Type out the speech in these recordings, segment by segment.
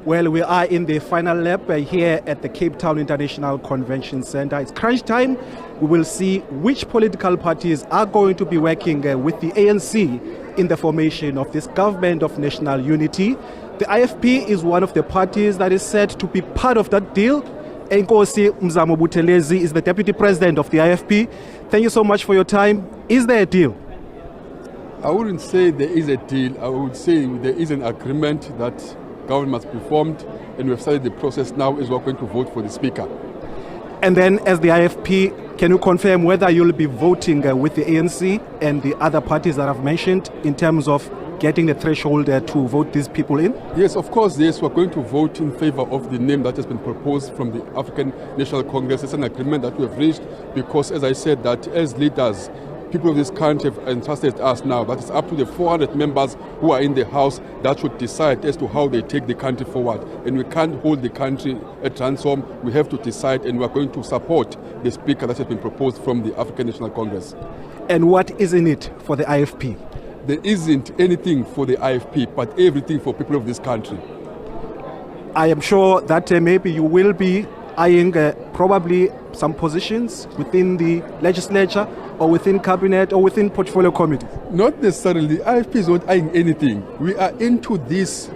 Well, we are in the final lap here at the Cape Town International Convention Center. It's crunch time. We will see which political parties are going to be working with the ANC in the formation of this government of national unity. The IFP is one of the parties that is said to be part of that deal. Inkosi Mzamo Buthelezi is the deputy president of the IFP. Thank you so much for your time. Is there a deal? I wouldn't say there is a deal. I would say there is an agreement that government must be formed, and we have started the process now as we're going to vote for the speaker. And then as the IFP, can you confirm whether you'll be voting with the ANC and the other parties that I've mentioned in terms of getting the threshold to vote these people in? Yes, of course, yes. We're going to vote in favor of the name that has been proposed from the African National Congress. It's an agreement that we have reached because, as I said, that as leaders, people of this country have entrusted us now. That is up to the 400 members who are in the House that should decide as to how they take the country forward. And we can't hold the country at ransom. We have to decide, and we are going to support the speaker that has been proposed from the African National Congress. And what is in it for the IFP? There isn't anything for the IFP, but everything for people of this country. I am sure that maybe you will be eyeing probably some positions within the legislature or within cabinet or within portfolio committee. Not necessarily. The IFP is not eyeing anything. We are into this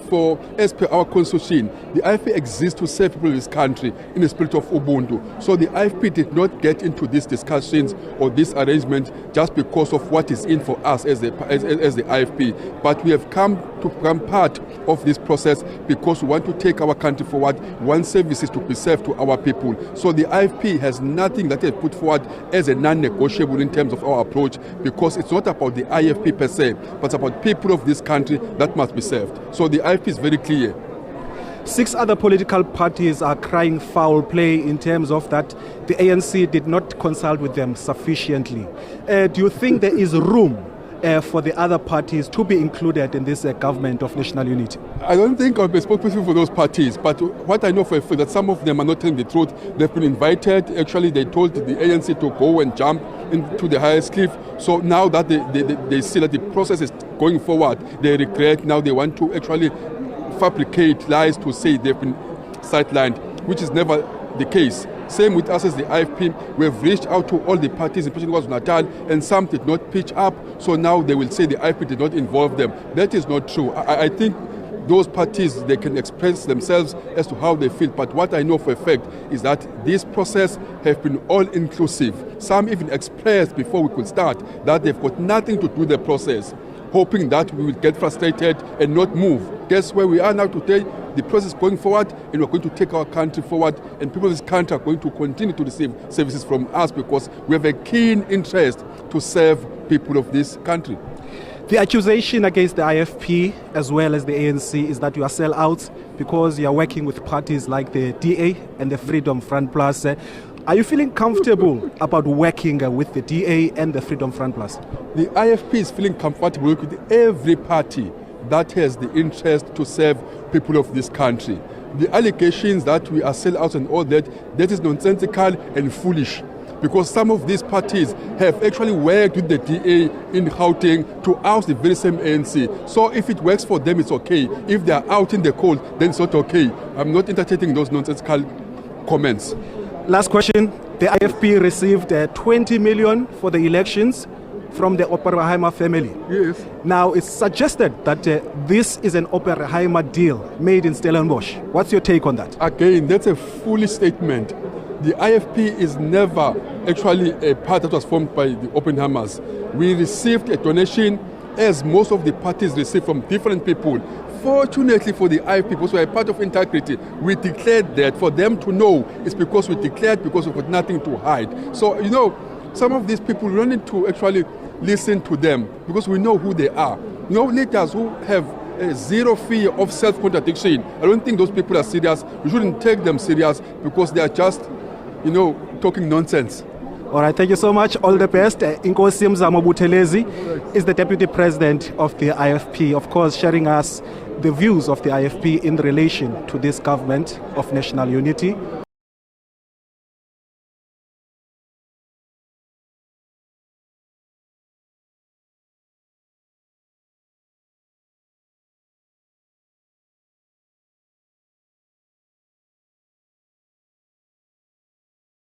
for, as per our constitution, the IFP exists to serve people of this country in the spirit of Ubuntu. So the IFP did not get into these discussions or this arrangement just because of what is in for us as the IFP. But we have come to become part of this process because we want to take our country forward, want services to be served to our people. So the IFP has nothing that is put forward as a non-negotiable in terms of our approach, because it's not about the IFP per se, but it's about people of this country that must be served. So the IFP is very clear. 6 other political parties are crying foul play in terms of that the ANC did not consult with them sufficiently. Do you think there is room for the other parties to be included in this government of national unity? I don't think I'll be spokesperson for those parties, but what I know for a fact that some of them are not telling the truth. They've been invited. Actually, they told the ANC to go and jump into the highest cliff. So now that they see that the process is going forward, they regret. Now they want to actually fabricate lies to say they've been sidelined, which is never the case. Same with us as the IFP. We have reached out to all the parties in KwaZulu-Natal, and some did not pitch up. So now they will say the IFP did not involve them. That is not true. I think those parties, they can express themselves as to how they feel. But what I know for a fact is that this process has been all-inclusive. Some even expressed before we could start that they've got nothing to do with the process, hoping that we will get frustrated and not move. Guess where we are now today? The process is going forward, and we're going to take our country forward, and people of this country are going to continue to receive services from us because we have a keen interest to serve people of this country. The accusation against the IFP as well as the ANC is that you are sellouts because you are working with parties like the DA and the Freedom Front Plus. Are you feeling comfortable about working with the DA and the Freedom Front Plus? The IFP is feeling comfortable with every party that has the interest to serve people of this country. The allegations that we are sellouts and all that is nonsensical and foolish, because some of these parties have actually worked with the DA in Gauteng to oust the very same ANC. So if it works for them, it's okay. If they are out in the cold, then it's not okay. I'm not entertaining those nonsensical comments. Last question. The IFP received 20 million for the elections from the Oppenheimer family. Yes. Now, it's suggested that this is an Oppenheimer deal made in Stellenbosch. What's your take on that? Again, that's a foolish statement. The IFP is never actually a part that was formed by the Oppenheimers. We received a donation, as most of the parties receive, from different people. Fortunately for the IFP, because we are a part of integrity, we declared that. For them to know, it's because we declared, because we've got nothing to hide. So, you know, some of these people, we don't need to actually listen to them because we know who they are. You know, leaders who have zero fear of self-contradiction, I don't think those people are serious. We shouldn't take them serious because they are just, you know, talking nonsense. All right, thank you so much. All the best. Inkosi Mzamo Buthelezi is the Deputy President of the IFP, of course, sharing us the views of the IFP in relation to this government of national unity.